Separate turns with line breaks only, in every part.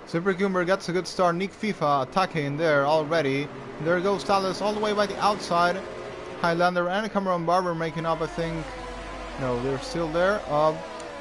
Slippery Cucumber gets a good start. Nick FIFA attacking there already. There goes Talus all the way by the outside. Highlander and Cameron Barber making up, I think. No, they're still there.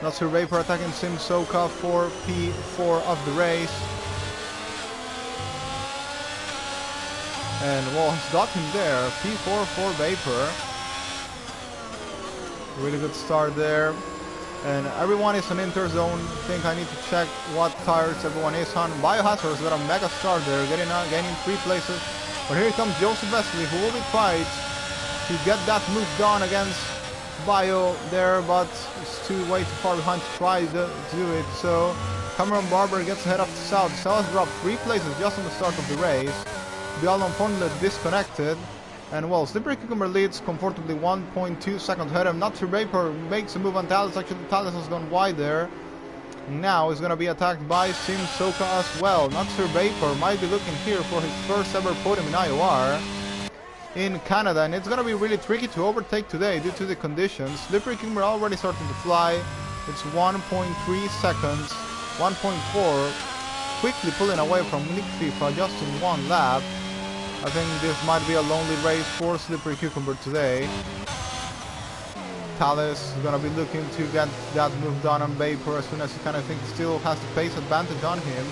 Not Sir Vapor attacking Sim Soka for P4 of the race. And well, he's got him there. P4 for Vapor. Really good start there. And everyone is on interzone. I think I need to check what tires everyone is on. Biohazard has got a mega start there, gaining 3 places. But here comes Joseph Wesley, who will be tried to get that move done against Bio there, but it's way too far behind to try to do it. So Cameron Barber gets ahead of the South. South has dropped 3 places just on the start of the race. Bialon Fonle disconnected. And well, Slippery Cucumber leads comfortably 1.2 seconds ahead of him. Not Sir Vapor makes a move on Talus. Actually, Talus has gone wide there. Now he's going to be attacked by Sim Soka as well. Not Sir Vapor might be looking here for his first ever podium in IOR in Canada. And it's going to be really tricky to overtake today due to the conditions. Slippery Cucumber already starting to fly. It's 1.3 seconds. 1.4. Quickly pulling away from Nick FIFA just in 1 lap. I think this might be a lonely race for Slippery Cucumber today. Talus is going to be looking to get that move done on Vapor as soon as he can. I think still has the pace advantage on him.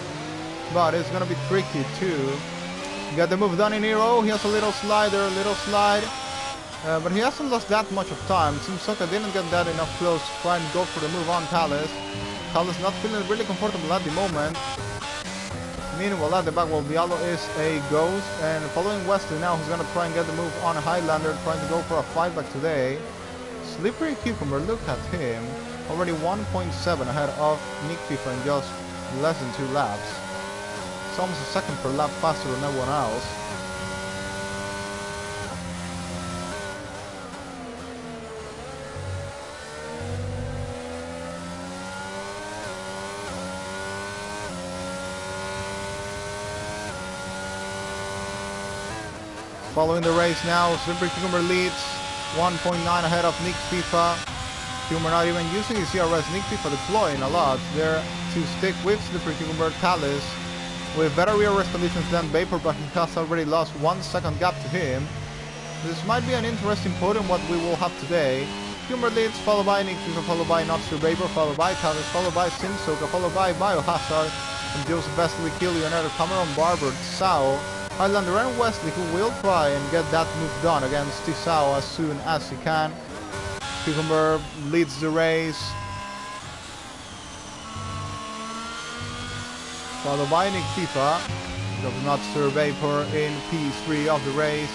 But it's going to be tricky to get the move done in here. Oh, he has a little slide. But he hasn't lost that much of time. Simsoka didn't get that enough close to try and go for the move on Talus. Talus not feeling really comfortable at the moment. Meanwhile, at the back, well, Diallo is a ghost, and following Wesley now, who's going to try and get the move on Highlander, trying to go for a fight back today. Slippery Cucumber, look at him, already 1.7 ahead of Nick FIFA in just less than 2 laps. It's almost a second per lap faster than everyone else. Following the race now, Slippery Cucumber leads 1.9 ahead of Nick FIFA. Cucumber not even using his CRS. Nick FIFA deploying a lot there to stick with Slippery Cucumber. Talus with better rear rest conditions than Vapor, but he has already lost 1 second gap to him. This might be an interesting podium what we will have today. Cucumber leads, followed by Nick FIFA, followed by Not Sir Vapor, followed by Talus, followed by Simsoka, followed by Biohazard, and Joseph Wesley, Leonardo, Cameron Barber, Tsao, Highlander and Wesley, who will try and get that move done against Tisao as soon as he can. Cucumber leads the race, followed by Nick FIFA. Does not Sir Vapor in P3 of the race.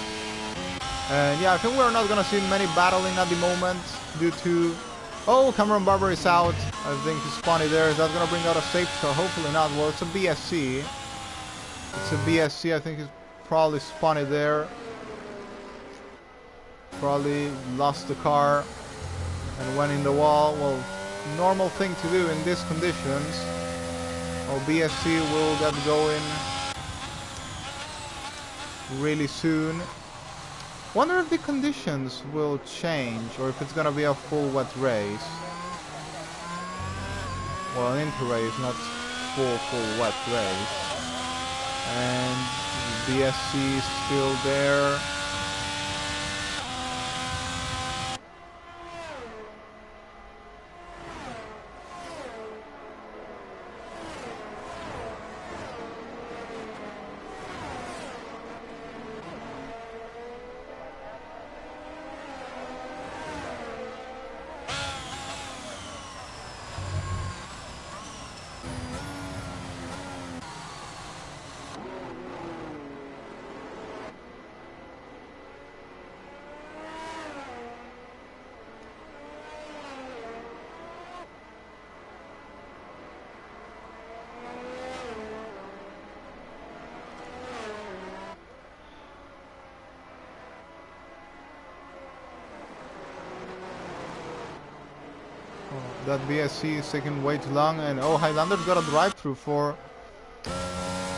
And yeah, I think we're not gonna see many battling at the moment due to... Oh, Cameron Barber is out. I think he's funny there. Is that gonna bring out a safety car? Hopefully not. Well, it's a BSC. It's a BSC, I think he's probably spun it there. Probably lost the car and went in the wall. Well, normal thing to do in these conditions. Well, BSC will get going really soon. Wonder if the conditions will change or if it's gonna be a full wet race. Well, an inter-race, not full wet race. And BSC is still there. That BSC is taking way too long, and oh, Highlander's got a drive-through for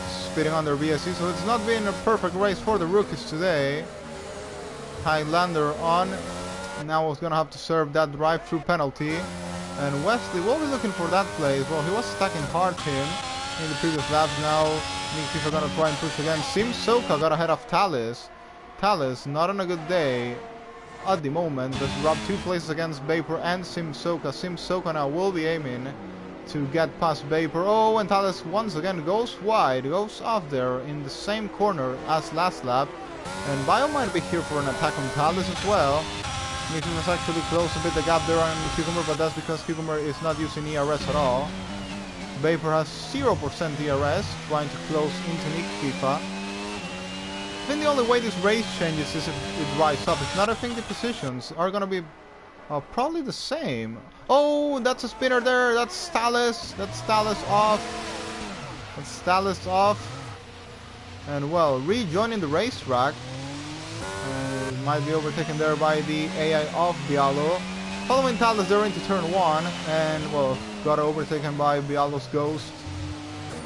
speeding under BSC, so it's not been a perfect race for the rookies today. Highlander on, now was gonna have to serve that drive-through penalty, and Wesley will be looking for that place. Well, he was attacking hard him, in the previous laps. Now Nick FIFA gonna try and push again. Sim Soka got ahead of Talus. Talus not on a good day at the moment. Just dropped 2 places against Vapor and Sim Soka. Sim Soka now will be aiming to get past Vapor. Oh, and Talus once again goes wide, goes off there in the same corner as last lap. And Bio might be here for an attack on Talus as well. Nick was actually close a bit the gap there on Cucumber, but that's because Cucumber is not using ERS at all. Vapor has 0% ERS, trying to close into Nick FIFA. I think the only way this race changes is if it dries up. If not, I think the positions are gonna be probably the same. Oh, that's a spinner there. That's Talus. That's Talus off. That's Talus off. And well, rejoining the racetrack. Might be overtaken there by the AI of Bialo. Following Talus there into turn 1. And well, got overtaken by Bialo's Ghost.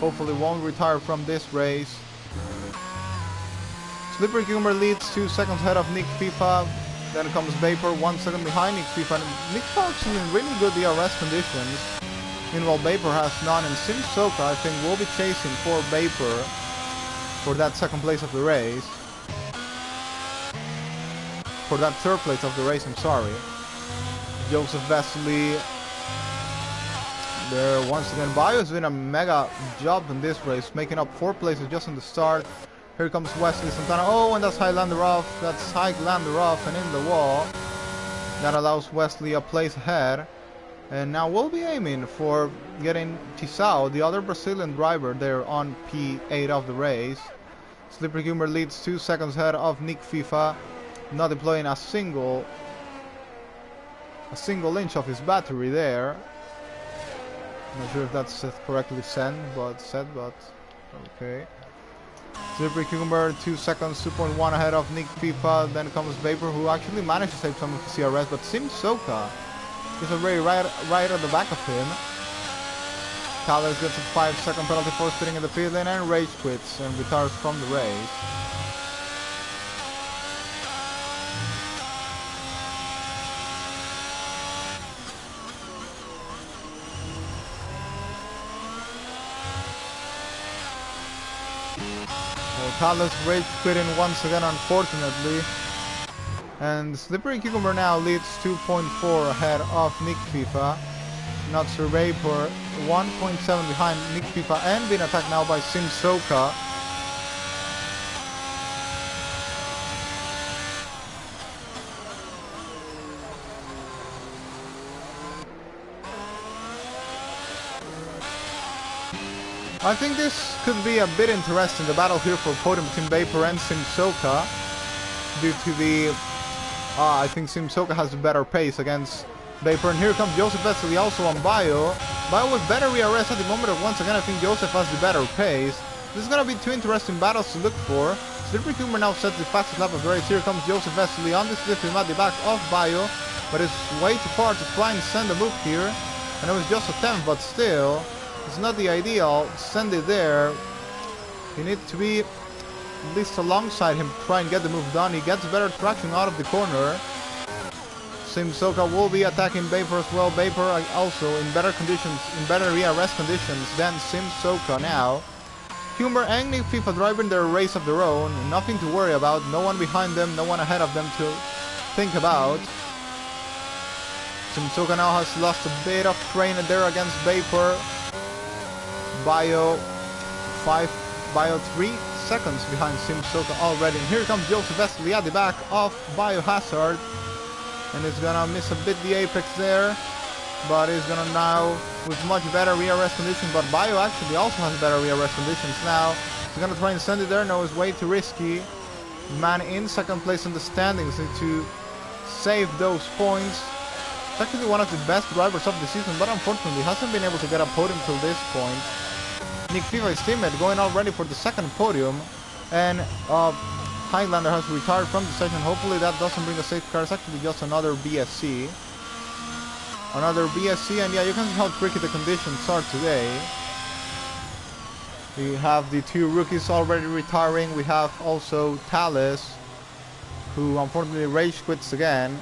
Hopefully won't retire from this race. Slippery Cucumber leads 2 seconds ahead of Nick FIFA. Then comes Vapor 1 second behind Nick FIFA. And Nick FIFA's in really good DRS conditions. Meanwhile, Vapor has none, and Sim Soka I think will be chasing for Vapor for that second place of the race. For that third place of the race, I'm sorry. Joseph Vesely there once again. Bio's doing a mega job in this race, making up 4 places just in the start. Here comes Wesley Santana. Oh, and that's Highlander off. That's Highlander off and in the wall. That allows Wesley a place ahead. And now we'll be aiming for getting Tisao, the other Brazilian driver, there on P8 of the race. Slippery Cucumber leads 2 seconds ahead of Nick FIFA, not deploying a single inch of his battery there. Not sure if that's correctly said, but okay. Slippery Cucumber 2 seconds, 2.1 ahead of Nick FIFA. Then comes Vapor, who actually managed to save some of his CRS, but Sim Soka is already right at the back of him. Talus gets a 5-second penalty for spinning in the pit lane and rage quits and retires from the race. Talus rage quitting once again, unfortunately. And Slippery Cucumber now leads 2.4 ahead of Nick FIFA. Not Sir Vapor 1.7 behind Nick FIFA and being attacked now by Sim Soka. I think this could be a bit interesting, the battle here for podium between Vapor and Sim Soka, due to the I think Sim Soka has a better pace against Vapor. And here comes Joseph Vesely also on Bio. Bio with better ERS at the moment, but once again I think Joseph has the better pace. This is going to be 2 interesting battles to look for. Slippery Cucumber now sets the fastest lap of the race. Here comes Joseph Vesely on the slippery at the back of Bio, but it's way too far to try and send a move here. And it was just a 10th, but still, it's not the ideal. Send it there. You need to be at least alongside him to try and get the move done. He gets better traction out of the corner. Sim Soka will be attacking Vapor as well. Vapor also in better conditions, in better ERS conditions than Sim Soka now. Cucumber and Nick FIFA driving their race of their own. Nothing to worry about. No one behind them, no one ahead of them to think about. Sim Soka now has lost a bit of train there against Vapor. Bio 3 seconds behind Sim Soka already. And here comes Joseph Vesely at the back of Biohazard. And it's gonna miss a bit the apex there. But he's gonna now, with much better ERS conditions. But Bio actually also has better ERS conditions now. He's gonna try and send it there. No, it's way too risky. Man in second place in the standings need to save those points. He's actually one of the best drivers of the season, but unfortunately hasn't been able to get a podium till this point. Nick FIFA, his teammate, going already for the second podium. And Highlander has retired from the session. Hopefully that doesn't bring a safety car. It's actually just another BSC. Another BSC, and yeah, you can see how tricky the conditions are today. We have the 2 rookies already retiring. We have also Talus, who unfortunately rage quits again.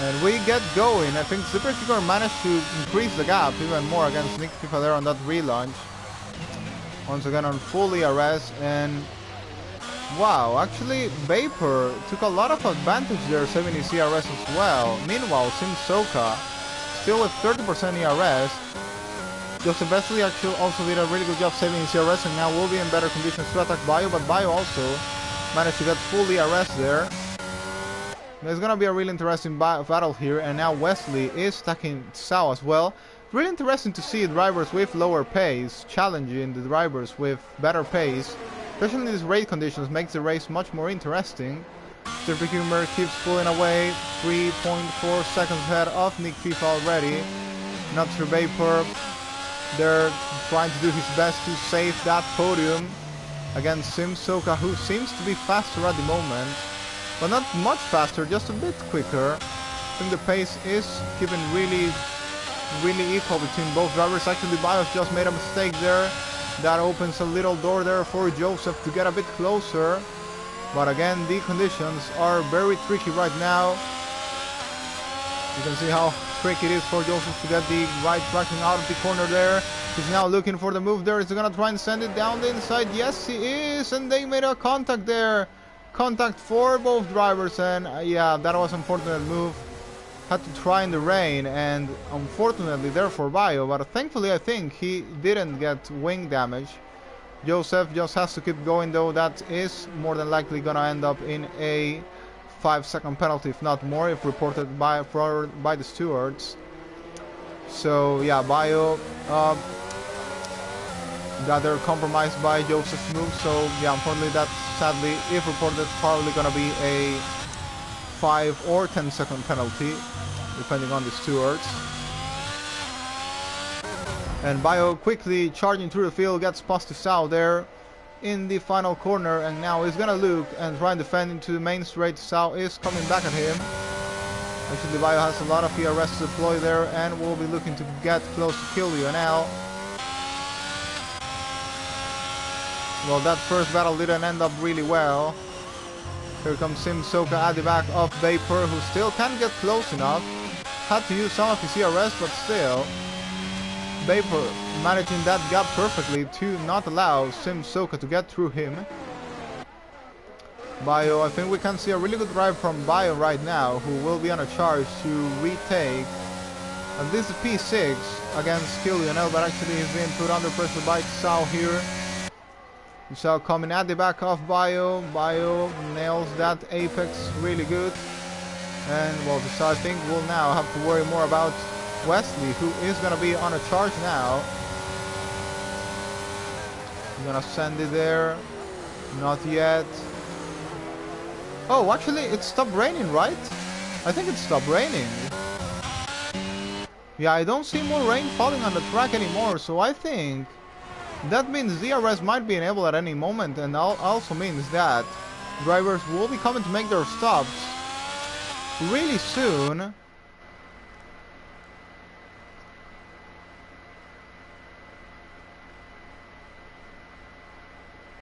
And we get going. I think Super Kicker managed to increase the gap even more against Nick FIFA there on that relaunch. Once again on full ERS, and wow, actually Vapor took a lot of advantage there, saving his ERS as well. Meanwhile, Simsoka still with 30% ERS. Joseph Wesley actually also did a really good job saving his ERS, and now will be in better conditions to attack Bio, but Bio also managed to get full ERS there. There's gonna be a really interesting battle here, and now Wesley is attacking Sao as well. Really interesting to see drivers with lower pace challenging the drivers with better pace, especially in these race conditions. Makes the race much more interesting. Super Humor keeps pulling away, 3.4 seconds ahead of Nick FIFA already. Not Sir Vapor, they're trying to do his best to save that podium against Simsoka, who seems to be faster at the moment, but not much faster, just a bit quicker. I think the pace is keeping really equal between both drivers. Actually, Bios just made a mistake there. That opens a little door there for Joseph to get a bit closer. But again, the conditions are very tricky right now. You can see how tricky it is for Joseph to get the right traction out of the corner there. He's now looking for the move there. Is he gonna try and send it down the inside? Yes, he is, and they made a contact there. Contact for both drivers, and yeah, that was an unfortunate move. Had to try in the rain, and unfortunately there for Bio, but thankfully I think he didn't get wing damage. Joseph just has to keep going though. That is more than likely gonna end up in a 5-second penalty, if not more, if reported by the stewards. So yeah, Bio got there compromised by Joseph's move, so yeah, unfortunately that's sadly, if reported, probably gonna be a 5 or 10-second penalty, depending on the stewards. And Bio quickly charging through the field, gets past the Sao there in the final corner, and now he's gonna look and try and defend into the main straight. Sao is coming back at him. Actually, Bio has a lot of ERS to deploy there, and will be looking to get close to kill UNL. Well, that first battle didn't end up really well. Here comes Simsoka at the back of Vapor, who still can't get close enough. Had to use some of his ERS, but still Vapor managing that gap perfectly to not allow Simsoka to get through him. Bio, I think we can see a really good drive from Bio right now, who will be on a charge to retake at least the P6 against Kill UNL, but actually he's being put under pressure by Sao here. Sao coming at the back of Bio. Bio nails that apex really good. And well, the Sao I think will now have to worry more about Wesley, who is going to be on a charge now. He's going to send it there. Not yet. Oh, actually it stopped raining, right? I think it stopped raining. Yeah, I don't see more rain falling on the track anymore, so I think that means DRS might be enabled at any moment, and also means that drivers will be coming to make their stops really soon.